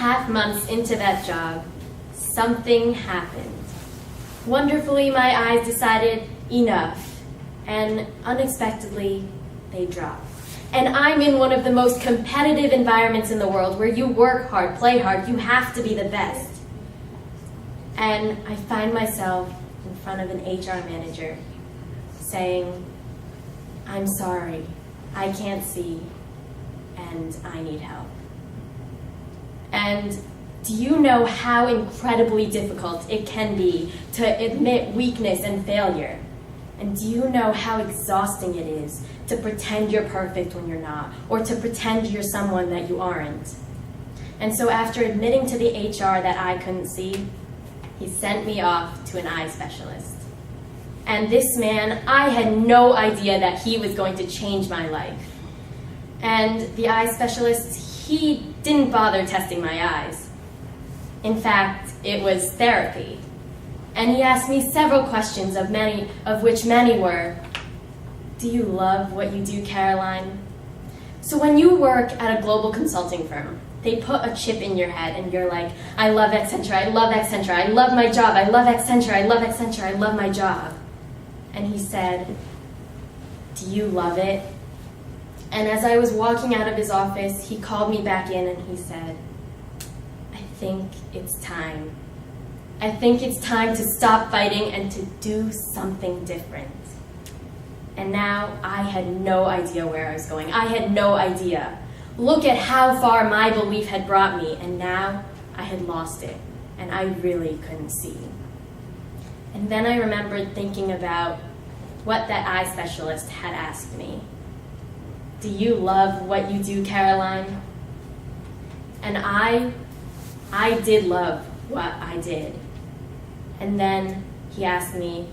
1.5 months into that job, something happened. Wonderfully, my eyes decided enough, and unexpectedly, they dropped. And I'm in one of the most competitive environments in the world where you work hard, play hard, you have to be the best. And I find myself in front of an HR manager saying, "I'm sorry, I can't see, and I need help." And do you know how incredibly difficult it can be to admit weakness and failure? And do you know how exhausting it is to pretend you're perfect when you're not, or to pretend you're someone that you aren't? And so after admitting to the HR that I couldn't see, he sent me off to an eye specialist. And this man, I had no idea that he was going to change my life. And the eye specialist, he didn't bother testing my eyes. In fact, it was therapy. And he asked me several questions, of which many were, "Do you love what you do, Caroline?" So when you work at a global consulting firm, they put a chip in your head and you're like, "I love Accenture, I love Accenture, I love my job, I love Accenture, I love Accenture, I love my job." And he said, "Do you love it?" And as I was walking out of his office, he called me back in and he said, "I think it's time. I think it's time to stop fighting and to do something different." And now I had no idea where I was going. I had no idea. Look at how far my belief had brought me, and now I had lost it, and I really couldn't see. And then I remembered thinking about what that eye specialist had asked me. "Do you love what you do, Caroline?" And I did love what I did. And then he asked me,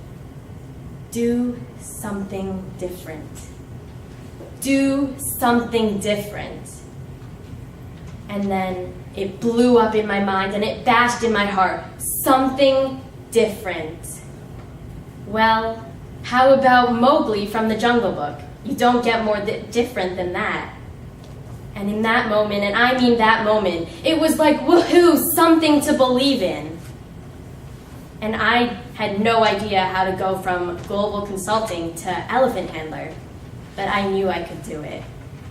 "Do something different. Do something different." And then it blew up in my mind and it bashed in my heart. Something different. Well, how about Mowgli from the Jungle Book? You don't get more different than that. And in that moment, and I mean that moment, it was like, woohoo, something to believe in. And I had no idea how to go from global consulting to elephant handler, but I knew I could do it.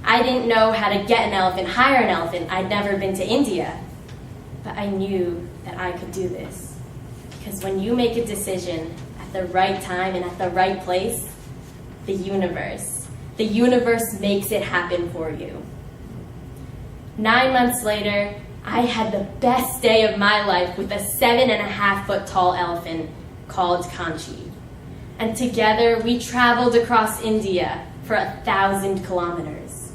I didn't know how to get an elephant, hire an elephant. I'd never been to India, but I knew that I could do this. Because when you make a decision at the right time and at the right place, the universe makes it happen for you. 9 months later, I had the best day of my life with a 7.5-foot tall elephant called Kanchi. And together we traveled across India for 1,000 kilometers.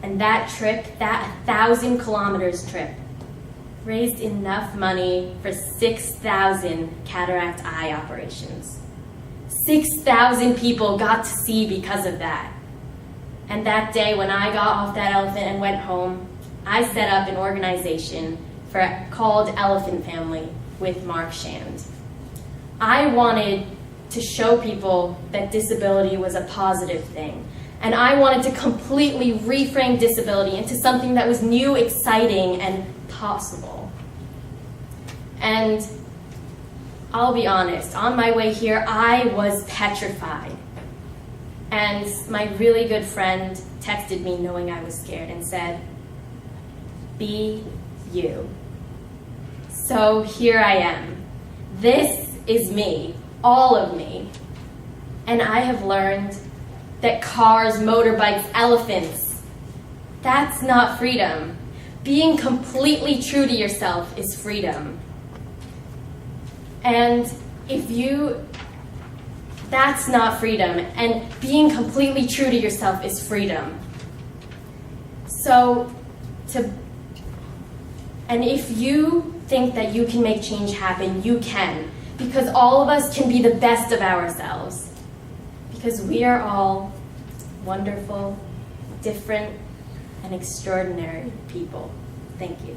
And that trip, that 1,000 kilometers trip, raised enough money for 6,000 cataract eye operations. 6,000 people got to see because of that. And that day when I got off that elephant and went home, I set up an organization called Elephant Family with Mark Shand. I wanted to show people that disability was a positive thing. And I wanted to completely reframe disability into something that was new, exciting, and possible. And I'll be honest, on my way here, I was petrified. And my really good friend texted me knowing I was scared and said, "Be you." So here I am. This is me, all of me. And I have learned that cars, motorbikes, elephants, that's not freedom. Being completely true to yourself is freedom. And that's not freedom, and being completely true to yourself is freedom. And if you think that you can make change happen, you can, because all of us can be the best of ourselves, because we are all wonderful, different, and extraordinary people. Thank you.